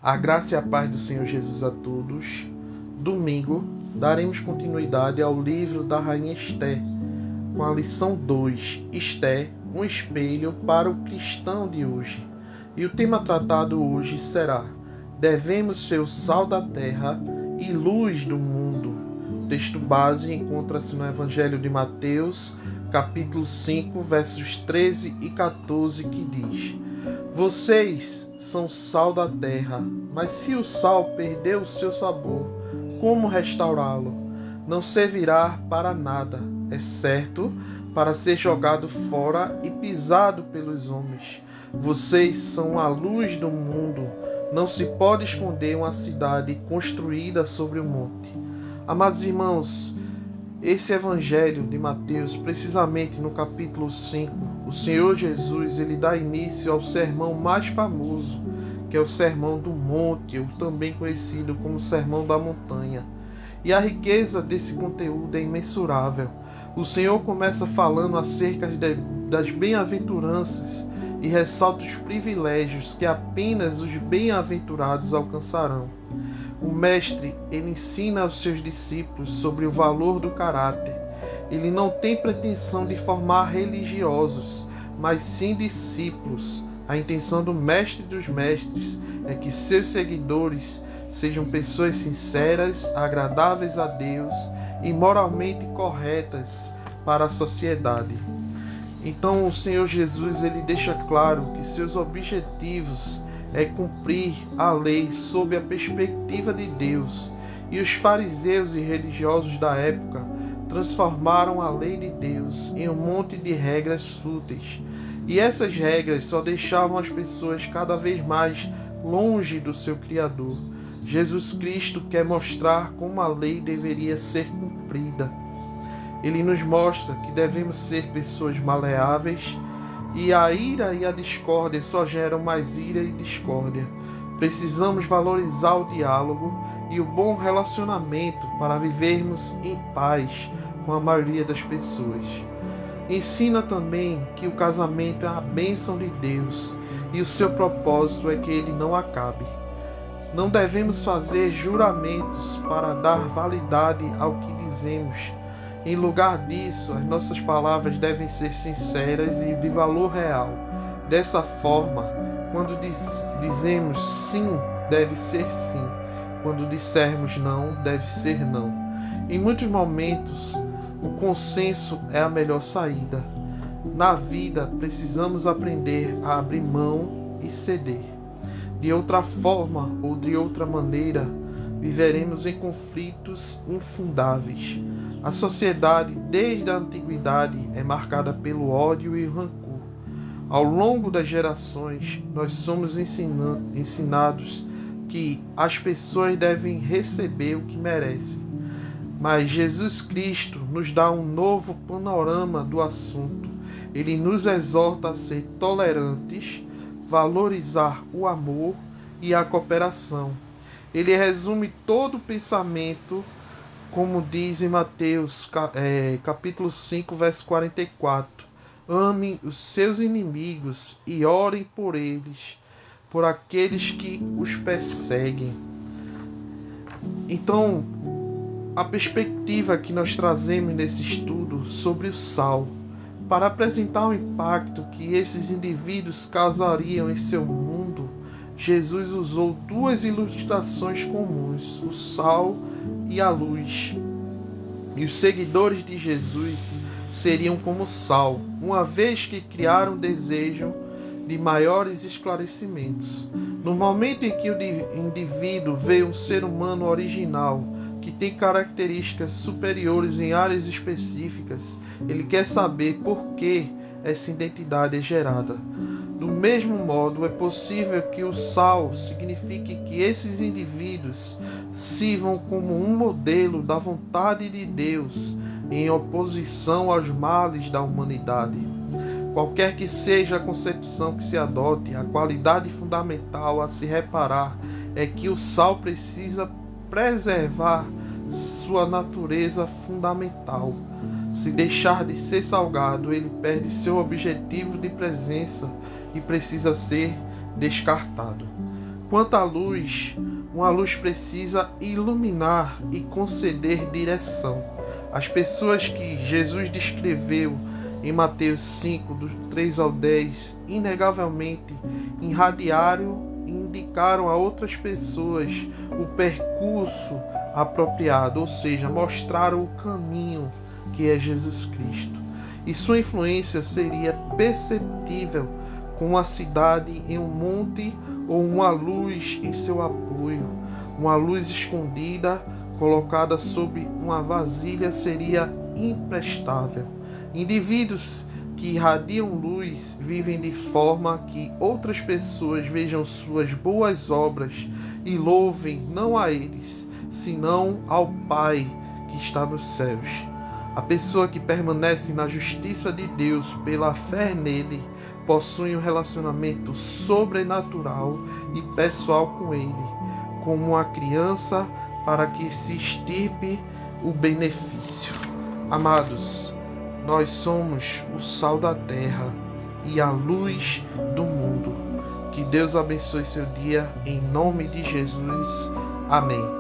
A graça e a paz do Senhor Jesus a todos. Domingo, daremos continuidade ao livro da Rainha Esther, com a lição 2, Esther, um espelho para o cristão de hoje. E o tema tratado hoje será: devemos ser o sal da terra e luz do mundo. O texto base encontra-se no Evangelho de Mateus, capítulo 5, versos 13 e 14, que diz: vocês são o sal da terra, mas se o sal perder o seu sabor, como restaurá-lo? Não servirá para nada, exceto para ser jogado fora e pisado pelos homens. Vocês são a luz do mundo. Não se pode esconder uma cidade construída sobre um monte. Amados irmãos, esse evangelho de Mateus, precisamente no capítulo 5, o Senhor Jesus ele dá início ao sermão mais famoso, que é o Sermão do Monte, ou também conhecido como Sermão da Montanha. E a riqueza desse conteúdo é imensurável. O Senhor começa falando acerca das bem-aventuranças e ressalta os privilégios que apenas os bem-aventurados alcançarão. O mestre, ele ensina aos seus discípulos sobre o valor do caráter. Ele não tem pretensão de formar religiosos, mas sim discípulos. A intenção do mestre dos mestres é que seus seguidores sejam pessoas sinceras, agradáveis a Deus e moralmente corretas para a sociedade. Então o Senhor Jesus ele deixa claro que seus objetivos é cumprir a lei sob a perspectiva de Deus. E os fariseus e religiosos da época transformaram a lei de Deus em um monte de regras fúteis. E essas regras só deixavam as pessoas cada vez mais longe do seu Criador. Jesus Cristo quer mostrar como a lei deveria ser cumprida. Ele nos mostra que devemos ser pessoas maleáveis, e a ira e a discórdia só geram mais ira e discórdia. Precisamos valorizar o diálogo e o bom relacionamento para vivermos em paz com a maioria das pessoas. Ensina também que o casamento é a bênção de Deus e o seu propósito é que ele não acabe. Não devemos fazer juramentos para dar validade ao que dizemos. Em lugar disso, as nossas palavras devem ser sinceras e de valor real. Dessa forma, quando dizemos sim, deve ser sim. Quando dissermos não, deve ser não. Em muitos momentos, o consenso é a melhor saída. Na vida, precisamos aprender a abrir mão e ceder. De outra forma ou de outra maneira, viveremos em conflitos infundáveis. A sociedade, desde a antiguidade, é marcada pelo ódio e o rancor. Ao longo das gerações, nós somos ensinados que as pessoas devem receber o que merecem. Mas Jesus Cristo nos dá um novo panorama do assunto. Ele nos exorta a ser tolerantes, valorizar o amor e a cooperação. Ele resume todo o pensamento, como diz em Mateus, capítulo 5, verso 44. Amem os seus inimigos e orem por eles, por aqueles que os perseguem. Então, a perspectiva que nós trazemos nesse estudo sobre o sal, para apresentar o impacto que esses indivíduos causariam em seu mundo, Jesus usou duas ilustrações comuns, o sal e a luz. E os seguidores de Jesus seriam como sal, uma vez que criaram desejo de maiores esclarecimentos. No momento em que o indivíduo vê um ser humano original, que tem características superiores em áreas específicas, ele quer saber por que essa identidade é gerada. Do mesmo modo, é possível que o sal signifique que esses indivíduos sirvam como um modelo da vontade de Deus em oposição aos males da humanidade. Qualquer que seja a concepção que se adote, a qualidade fundamental a se reparar é que o sal precisa preservar sua natureza fundamental. Se deixar de ser salgado, ele perde seu objetivo de presença e precisa ser descartado. Quanto à luz, uma luz precisa iluminar e conceder direção. As pessoas que Jesus descreveu em Mateus 5, do 3 ao 10, inegavelmente irradiaram e indicaram a outras pessoas o percurso apropriado, ou seja, mostraram o caminho que é Jesus Cristo. E sua influência seria perceptível com uma cidade em um monte ou uma luz em seu apoio. Uma luz escondida colocada sob uma vasilha seria imprestável. Indivíduos que irradiam luz vivem de forma que outras pessoas vejam suas boas obras e louvem não a eles, senão ao Pai que está nos céus. A pessoa que permanece na justiça de Deus pela fé nele possui um relacionamento sobrenatural e pessoal com ele, como uma criança, para que se extirpe o benefício. Amados, nós somos o sal da terra e a luz do mundo. Que Deus abençoe seu dia, em nome de Jesus. Amém.